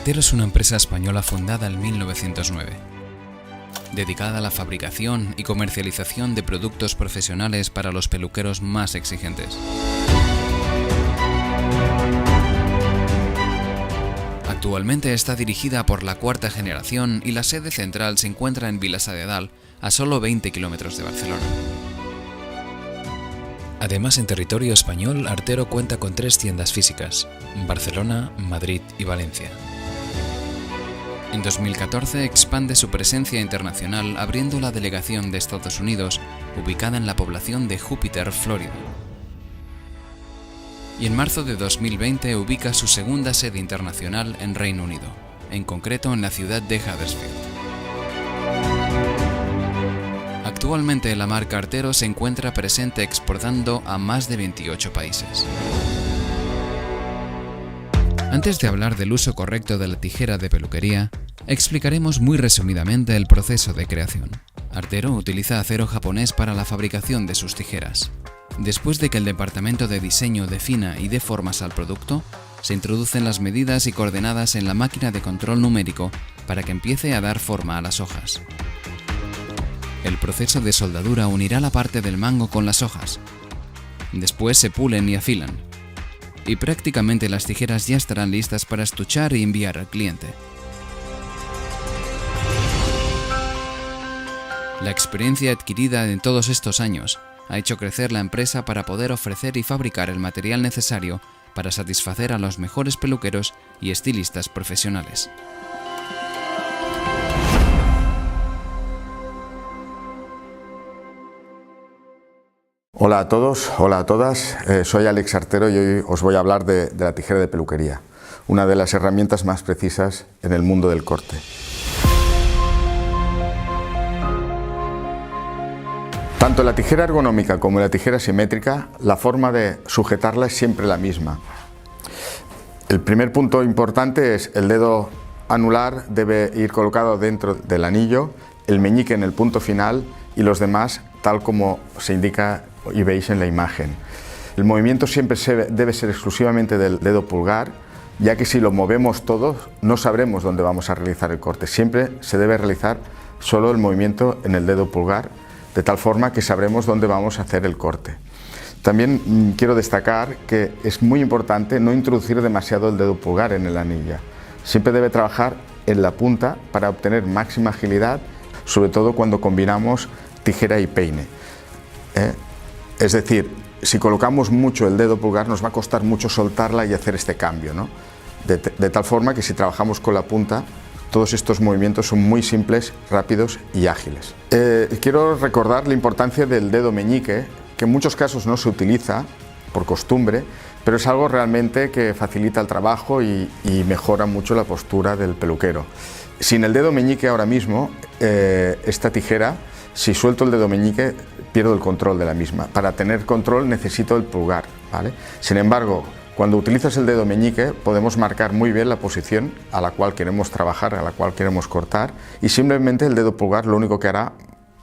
Artero es una empresa española fundada en 1909, dedicada a la fabricación y comercialización de productos profesionales para los peluqueros más exigentes. Actualmente está dirigida por la cuarta generación y la sede central se encuentra en Vilassar de Dalt, a solo 20 kilómetros de Barcelona. Además, en territorio español, Artero cuenta con 3 tiendas físicas: Barcelona, Madrid y Valencia. En 2014 expande su presencia internacional abriendo la delegación de Estados Unidos, ubicada en la población de Júpiter, Florida. Y en marzo de 2020 ubica su segunda sede internacional en Reino Unido, en concreto en la ciudad de Huddersfield. Actualmente la marca Artero se encuentra presente exportando a más de 28 países. Antes de hablar del uso correcto de la tijera de peluquería, explicaremos muy resumidamente el proceso de creación. Artero utiliza acero japonés para la fabricación de sus tijeras. Después de que el departamento de diseño defina y dé formas al producto, se introducen las medidas y coordenadas en la máquina de control numérico para que empiece a dar forma a las hojas. El proceso de soldadura unirá la parte del mango con las hojas. Después se pulen y afilan. Y prácticamente las tijeras ya estarán listas para estuchar y enviar al cliente. La experiencia adquirida en todos estos años ha hecho crecer la empresa para poder ofrecer y fabricar el material necesario para satisfacer a los mejores peluqueros y estilistas profesionales. Hola a todos, hola a todas, soy Alex Artero y hoy os voy a hablar de la tijera de peluquería, una de las herramientas más precisas en el mundo del corte. Tanto la tijera ergonómica como la tijera simétrica, la forma de sujetarla es siempre la misma. El primer punto importante es el dedo anular debe ir colocado dentro del anillo, el meñique en el punto final y los demás tal como se indica y veis en la imagen. El movimiento siempre debe ser exclusivamente del dedo pulgar, ya que si lo movemos todos no sabremos dónde vamos a realizar el corte. Siempre se debe realizar solo el movimiento en el dedo pulgar, de tal forma que sabremos dónde vamos a hacer el corte. También quiero destacar que es muy importante no introducir demasiado el dedo pulgar en el anillo. Siempre debe trabajar en la punta para obtener máxima agilidad, sobre todo cuando combinamos tijera y peine. Es decir, si colocamos mucho el dedo pulgar nos va a costar mucho soltarla y hacer este cambio, ¿no? De tal forma que si trabajamos con la punta, todos estos movimientos son muy simples, rápidos y ágiles. Quiero recordar la importancia del dedo meñique, que en muchos casos no se utiliza por costumbre, pero es algo realmente que facilita el trabajo y mejora mucho la postura del peluquero. Sin el dedo meñique ahora mismo, esta tijera, si suelto el dedo meñique, pierdo el control de la misma. Para tener control necesito el pulgar, ¿vale? Sin embargo, cuando utilizas el dedo meñique podemos marcar muy bien la posición a la cual queremos trabajar, a la cual queremos cortar, y simplemente el dedo pulgar lo único que hará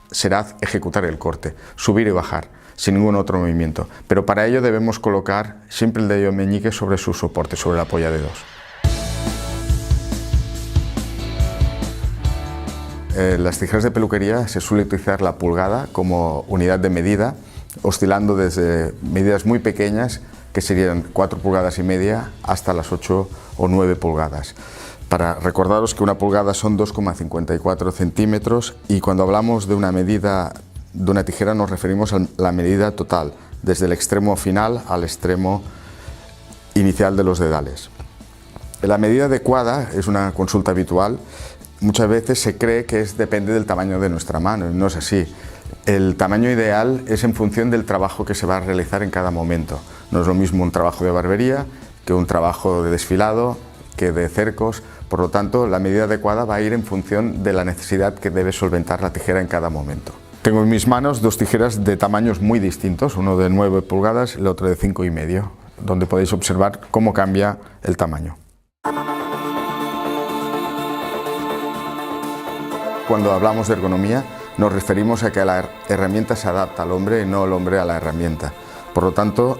será ejecutar el corte, subir y bajar, sin ningún otro movimiento. Pero para ello debemos colocar siempre el dedo meñique sobre su soporte, sobre el apoyadedos. Las tijeras de peluquería se suele utilizar la pulgada como unidad de medida, oscilando desde medidas muy pequeñas, que serían 4 pulgadas y media, hasta las 8 o 9 pulgadas. Para recordaros que una pulgada son 2,54 centímetros y cuando hablamos de una medida de una tijera nos referimos a la medida total, desde el extremo final al extremo inicial de los dedales. La medida adecuada es una consulta habitual. Muchas veces se cree que depende del tamaño de nuestra mano, y no es así. El tamaño ideal es en función del trabajo que se va a realizar en cada momento. No es lo mismo un trabajo de barbería que un trabajo de desfilado, que de cercos. Por lo tanto, la medida adecuada va a ir en función de la necesidad que debe solventar la tijera en cada momento. Tengo en mis manos 2 tijeras de tamaños muy distintos, uno de 9 pulgadas y el otro de 5,5, donde podéis observar cómo cambia el tamaño. Cuando hablamos de ergonomía nos referimos a que la herramienta se adapta al hombre y no el hombre a la herramienta. Por lo tanto,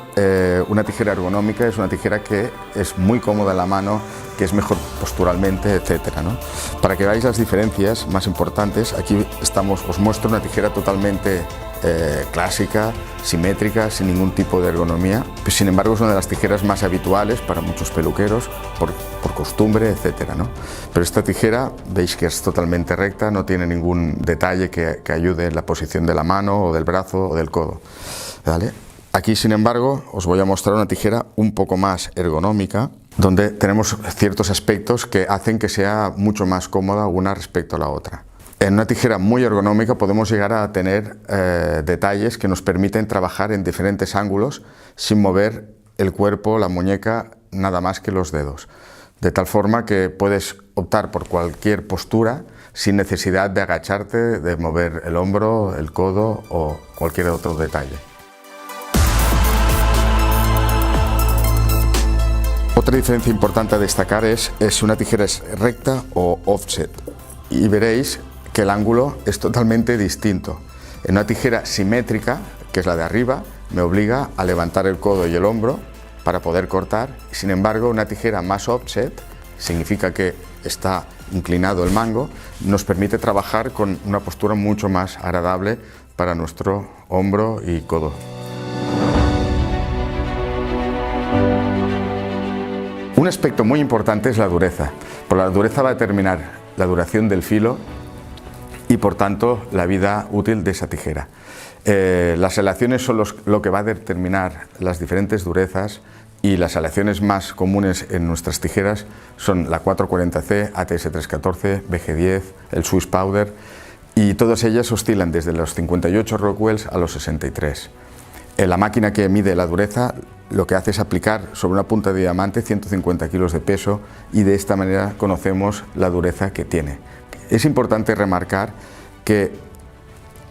una tijera ergonómica es una tijera que es muy cómoda en la mano, que es mejor posturalmente, etcétera, ¿no? Para que veáis las diferencias más importantes, aquí os muestro una tijera totalmente clásica, simétrica, sin ningún tipo de ergonomía. Pues, sin embargo, es una de las tijeras más habituales para muchos peluqueros, por costumbre, etcétera, ¿no? Pero esta tijera, veis que es totalmente recta, no tiene ningún detalle que ayude en la posición de la mano, o del brazo, o del codo, ¿vale? Aquí, sin embargo, os voy a mostrar una tijera un poco más ergonómica, donde tenemos ciertos aspectos que hacen que sea mucho más cómoda una respecto a la otra. En una tijera muy ergonómica podemos llegar a tener detalles que nos permiten trabajar en diferentes ángulos sin mover el cuerpo, la muñeca, nada más que los dedos. De tal forma que puedes optar por cualquier postura sin necesidad de agacharte, de mover el hombro, el codo o cualquier otro detalle. Otra diferencia importante a destacar es si una tijera es recta o offset, y veréis que el ángulo es totalmente distinto. En una tijera simétrica, que es la de arriba, me obliga a levantar el codo y el hombro para poder cortar. Sin embargo, una tijera más offset significa que está inclinado el mango, nos permite trabajar con una postura mucho más agradable para nuestro hombro y codo. Un aspecto muy importante es la dureza. Por la dureza va a determinar la duración del filo y, por tanto, la vida útil de esa tijera. Las aleaciones son lo que va a determinar las diferentes durezas, y las aleaciones más comunes en nuestras tijeras son la 440C, ATS314, BG10, el Swiss Powder, y todas ellas oscilan desde los 58 Rockwells a los 63. La máquina que mide la dureza lo que hace es aplicar sobre una punta de diamante 150 kilos de peso, y de esta manera conocemos la dureza que tiene. Es importante remarcar que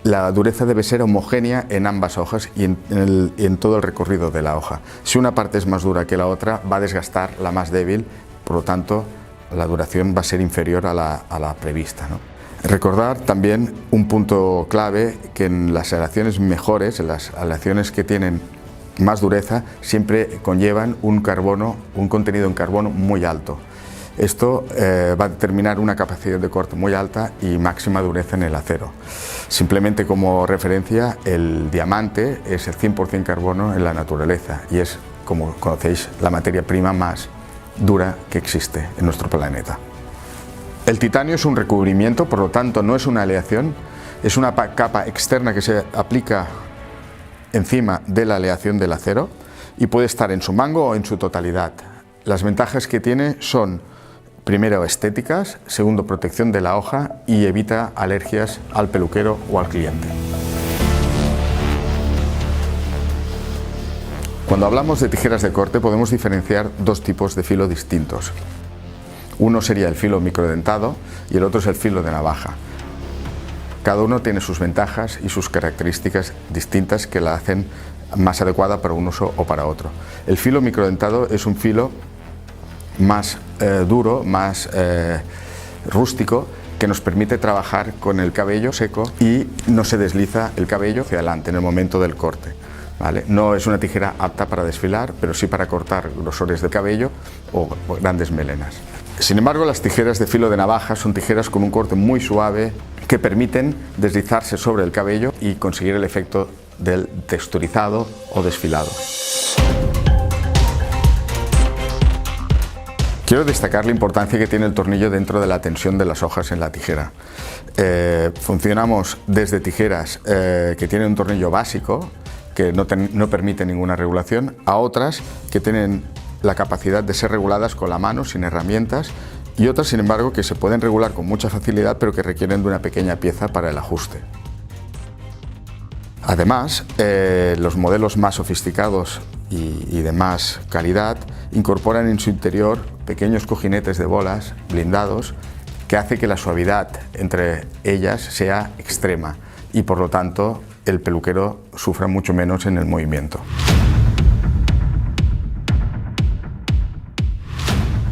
la dureza debe ser homogénea en ambas hojas y en todo el recorrido de la hoja. Si una parte es más dura que la otra, va a desgastar la más débil, por lo tanto la duración va a ser inferior a la prevista, ¿no? Recordar también un punto clave, que en las aleaciones mejores, en las aleaciones que tienen más dureza, siempre conllevan un contenido en carbono muy alto. Esto va a determinar una capacidad de corte muy alta y máxima dureza en el acero. Simplemente como referencia, el diamante es el 100% carbono en la naturaleza y es, como conocéis, la materia prima más dura que existe en nuestro planeta. El titanio es un recubrimiento, por lo tanto no es una aleación, es una capa externa que se aplica encima de la aleación del acero y puede estar en su mango o en su totalidad. Las ventajas que tiene son, primero, estéticas, segundo, protección de la hoja y evita alergias al peluquero o al cliente. Cuando hablamos de tijeras de corte podemos diferenciar dos tipos de filo distintos. Uno sería el filo microdentado y el otro es el filo de navaja. Cada uno tiene sus ventajas y sus características distintas que la hacen más adecuada para un uso o para otro. El filo microdentado es un filo más duro, más rústico, que nos permite trabajar con el cabello seco y no se desliza el cabello hacia adelante en el momento del corte, ¿vale? No es una tijera apta para desfilar, pero sí para cortar grosores de cabello o grandes melenas. Sin embargo, las tijeras de filo de navaja son tijeras con un corte muy suave que permiten deslizarse sobre el cabello y conseguir el efecto del texturizado o desfilado. Quiero destacar la importancia que tiene el tornillo dentro de la tensión de las hojas en la tijera. Funcionamos desde tijeras que tienen un tornillo básico, que no permite ninguna regulación, a otras que tienen la capacidad de ser reguladas con la mano, sin herramientas, y otras, sin embargo, que se pueden regular con mucha facilidad, pero que requieren de una pequeña pieza para el ajuste. Además, los modelos más sofisticados y de más calidad incorporan en su interior pequeños cojinetes de bolas blindados que hace que la suavidad entre ellas sea extrema y, por lo tanto, el peluquero sufra mucho menos en el movimiento.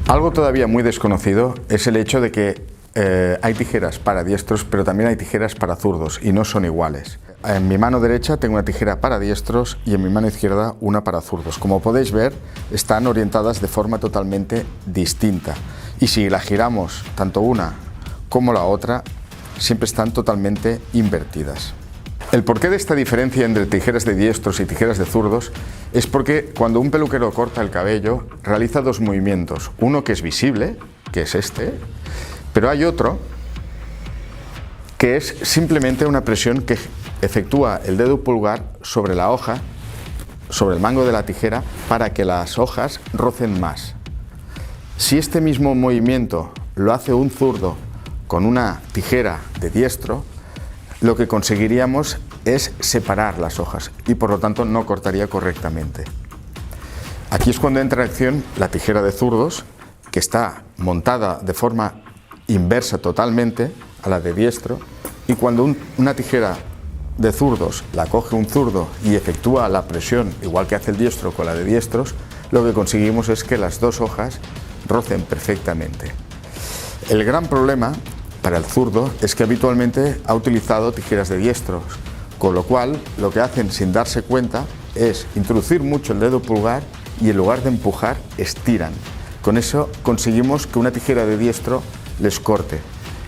Algo todavía muy desconocido es el hecho de que hay tijeras para diestros, pero también hay tijeras para zurdos y no son iguales. En mi mano derecha tengo una tijera para diestros y en mi mano izquierda una para zurdos. Como podéis ver, están orientadas de forma totalmente distinta. Y si la giramos tanto una como la otra, siempre están totalmente invertidas. El porqué de esta diferencia entre tijeras de diestros y tijeras de zurdos es porque cuando un peluquero corta el cabello realiza dos movimientos. Uno que es visible, que es este, pero hay otro que es simplemente una presión que efectúa el dedo pulgar sobre la hoja, sobre el mango de la tijera, para que las hojas rocen más. Si este mismo movimiento lo hace un zurdo con una tijera de diestro, lo que conseguiríamos es separar las hojas y por lo tanto no cortaría correctamente. Aquí es cuando entra en acción la tijera de zurdos, que está montada de forma inversa totalmente a la de diestro, y cuando una tijera de zurdos la coge un zurdo y efectúa la presión igual que hace el diestro con la de diestros, lo que conseguimos es que las dos hojas rocen perfectamente. El gran problema para el zurdo es que habitualmente ha utilizado tijeras de diestros, con lo cual lo que hacen sin darse cuenta es introducir mucho el dedo pulgar y en lugar de empujar, estiran. Con eso conseguimos que una tijera de diestro les corte.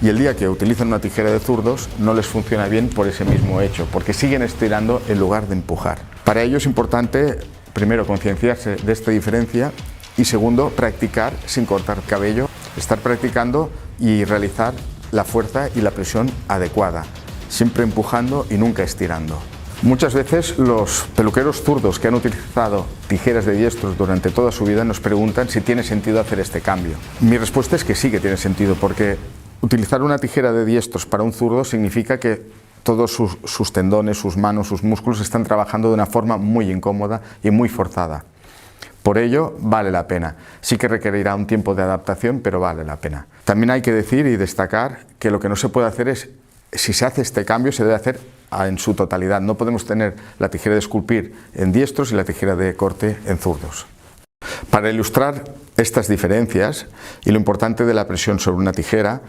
Y el día que utilizan una tijera de zurdos no les funciona bien por ese mismo hecho, porque siguen estirando en lugar de empujar. Para ello es importante, primero, concienciarse de esta diferencia y segundo, practicar sin cortar cabello, estar practicando y realizar la fuerza y la presión adecuada, siempre empujando y nunca estirando. Muchas veces los peluqueros zurdos que han utilizado tijeras de diestros durante toda su vida nos preguntan si tiene sentido hacer este cambio. Mi respuesta es que sí que tiene sentido, porque utilizar una tijera de diestros para un zurdo significa que todos sus tendones, sus manos, sus músculos están trabajando de una forma muy incómoda y muy forzada. Por ello, vale la pena. Sí que requerirá un tiempo de adaptación, pero vale la pena. También hay que decir y destacar que lo que no se puede hacer es, si se hace este cambio, se debe hacer en su totalidad. No podemos tener la tijera de esculpir en diestros y la tijera de corte en zurdos. Para ilustrar estas diferencias y lo importante de la presión sobre una tijera,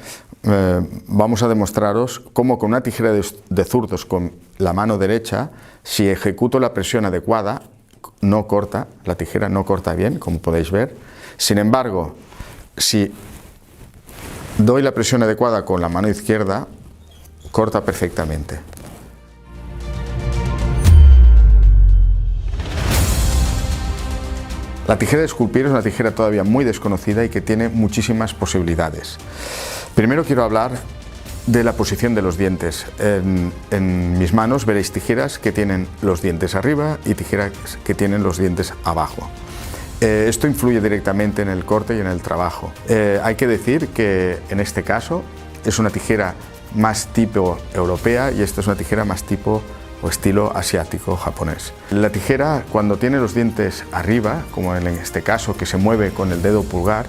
vamos a demostraros cómo con una tijera de zurdos con la mano derecha, si ejecuto la presión adecuada, no corta, la tijera no corta bien, como podéis ver. Sin embargo, si doy la presión adecuada con la mano izquierda, corta perfectamente. La tijera de esculpir es una tijera todavía muy desconocida y que tiene muchísimas posibilidades. Primero quiero hablar de la posición de los dientes. En mis manos veréis tijeras que tienen los dientes arriba y tijeras que tienen los dientes abajo. Esto influye directamente en el corte y en el trabajo. Hay que decir que en este caso es una tijera más tipo europea y esta es una tijera más tipo o estilo asiático japonés. La tijera, cuando tiene los dientes arriba, como en este caso que se mueve con el dedo pulgar,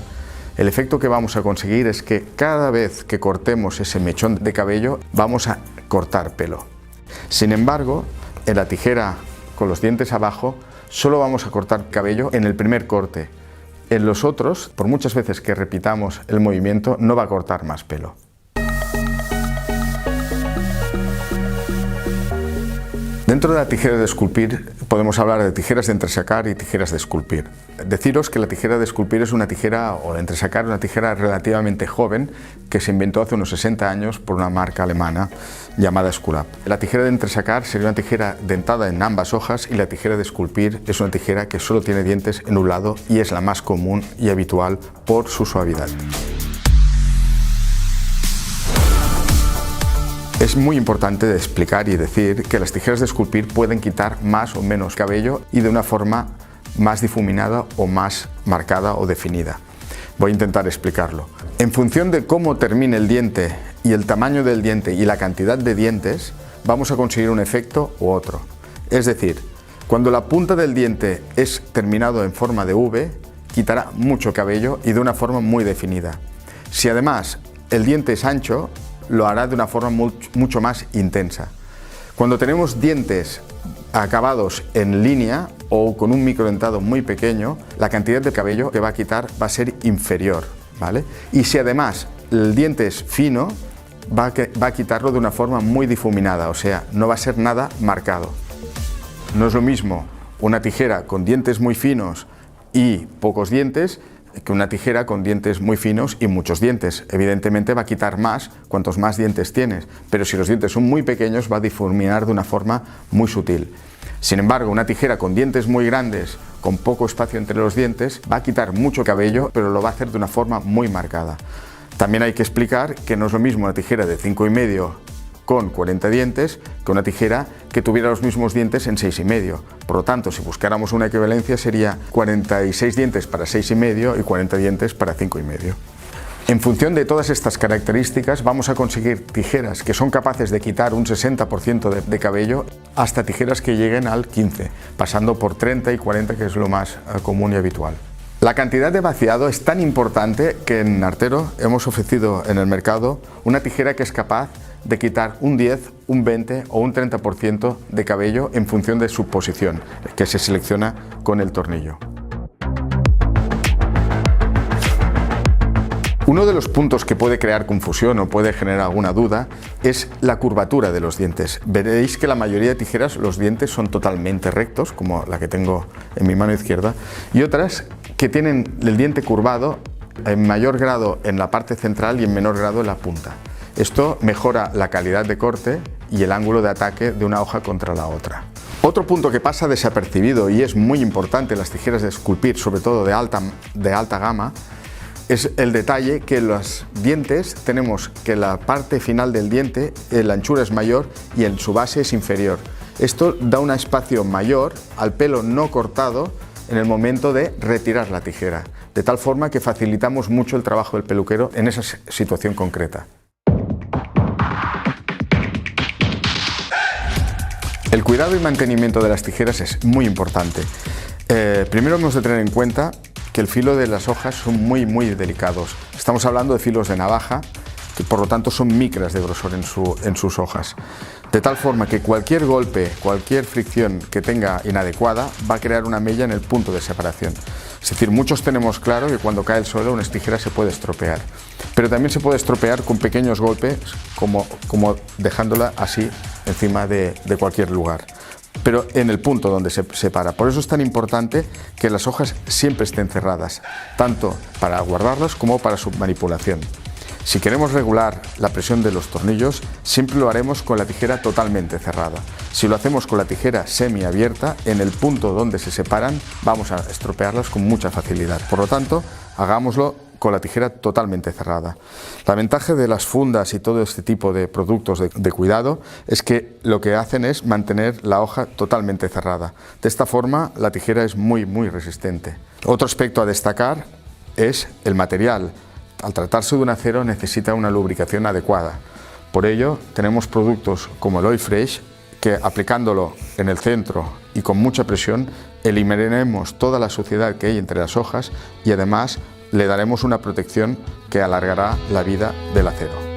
el efecto que vamos a conseguir es que cada vez que cortemos ese mechón de cabello vamos a cortar pelo. Sin embargo, en la tijera con los dientes abajo solo vamos a cortar cabello en el primer corte. En los otros, por muchas veces que repitamos el movimiento, no va a cortar más pelo. Dentro de la tijera de esculpir podemos hablar de tijeras de entresacar y tijeras de esculpir. Deciros que la tijera de esculpir es una tijera, o de entresacar, una tijera relativamente joven que se inventó hace unos 60 años por una marca alemana llamada Sculap. La tijera de entresacar sería una tijera dentada en ambas hojas y la tijera de esculpir es una tijera que solo tiene dientes en un lado y es la más común y habitual por su suavidad. Es muy importante explicar y decir que las tijeras de esculpir pueden quitar más o menos cabello y de una forma más difuminada o más marcada o definida. Voy a intentar explicarlo. En función de cómo termine el diente y el tamaño del diente y la cantidad de dientes, vamos a conseguir un efecto u otro. Es decir, cuando la punta del diente es terminado en forma de V, quitará mucho cabello y de una forma muy definida. Si además el diente es ancho, lo hará de una forma mucho más intensa. Cuando tenemos dientes acabados en línea o con un microdentado muy pequeño, la cantidad de cabello que va a quitar va a ser inferior, ¿vale? Y si además el diente es fino, va a quitarlo de una forma muy difuminada, o sea, no va a ser nada marcado. No es lo mismo una tijera con dientes muy finos y pocos dientes que una tijera con dientes muy finos y muchos dientes. Evidentemente va a quitar más cuantos más dientes tienes, pero si los dientes son muy pequeños va a difuminar de una forma muy sutil. Sin embargo, una tijera con dientes muy grandes, con poco espacio entre los dientes, va a quitar mucho cabello, pero lo va a hacer de una forma muy marcada. También hay que explicar que no es lo mismo una tijera de 5,5 con 40 dientes que una tijera que tuviera los mismos dientes en 6,5. Por lo tanto, si buscáramos una equivalencia sería 46 dientes para 6,5 y 40 dientes para 5,5. En función de todas estas características vamos a conseguir tijeras que son capaces de quitar un 60% de cabello hasta tijeras que lleguen al 15%, pasando por 30 y 40, que es lo más común y habitual. La cantidad de vaciado es tan importante que en Artero hemos ofrecido en el mercado una tijera que es capaz de quitar un 10, un 20 o un 30% de cabello en función de su posición, que se selecciona con el tornillo. Uno de los puntos que puede crear confusión o puede generar alguna duda es la curvatura de los dientes. Veréis que la mayoría de tijeras los dientes son totalmente rectos, como la que tengo en mi mano izquierda, y otras que tienen el diente curvado en mayor grado en la parte central y en menor grado en la punta. Esto mejora la calidad de corte y el ángulo de ataque de una hoja contra la otra. Otro punto que pasa desapercibido y es muy importante en las tijeras de esculpir, sobre todo de alta gama, es el detalle que los dientes tenemos que la parte final del diente, la anchura es mayor y en su base es inferior. Esto da un espacio mayor al pelo no cortado en el momento de retirar la tijera, de tal forma que facilitamos mucho el trabajo del peluquero en esa situación concreta. El cuidado y mantenimiento de las tijeras es muy importante. Primero hemos de tener en cuenta que el filo de las hojas son muy delicados. Estamos hablando de filos de navaja, que por lo tanto son micras de grosor en sus hojas. De tal forma que cualquier golpe, cualquier fricción que tenga inadecuada va a crear una mella en el punto de separación. Es decir, muchos tenemos claro que cuando cae el suelo una tijera se puede estropear. Pero también se puede estropear con pequeños golpes, como dejándola así encima de cualquier lugar, pero en el punto donde se separa. Por eso es tan importante que las hojas siempre estén cerradas, tanto para guardarlas como para su manipulación. Si queremos regular la presión de los tornillos, siempre lo haremos con la tijera totalmente cerrada. Si lo hacemos con la tijera semiabierta, en el punto donde se separan vamos a estropearlas con mucha facilidad. Por lo tanto, hagámoslo con la tijera totalmente cerrada. La ventaja de las fundas y todo este tipo de productos de cuidado es que lo que hacen es mantener la hoja totalmente cerrada. De esta forma la tijera es muy resistente. Otro aspecto a destacar es el material. Al tratarse de un acero necesita una lubricación adecuada. Por ello tenemos productos como el Oil Fresh que aplicándolo en el centro y con mucha presión eliminaremos toda la suciedad que hay entre las hojas y además le daremos una protección que alargará la vida del acero.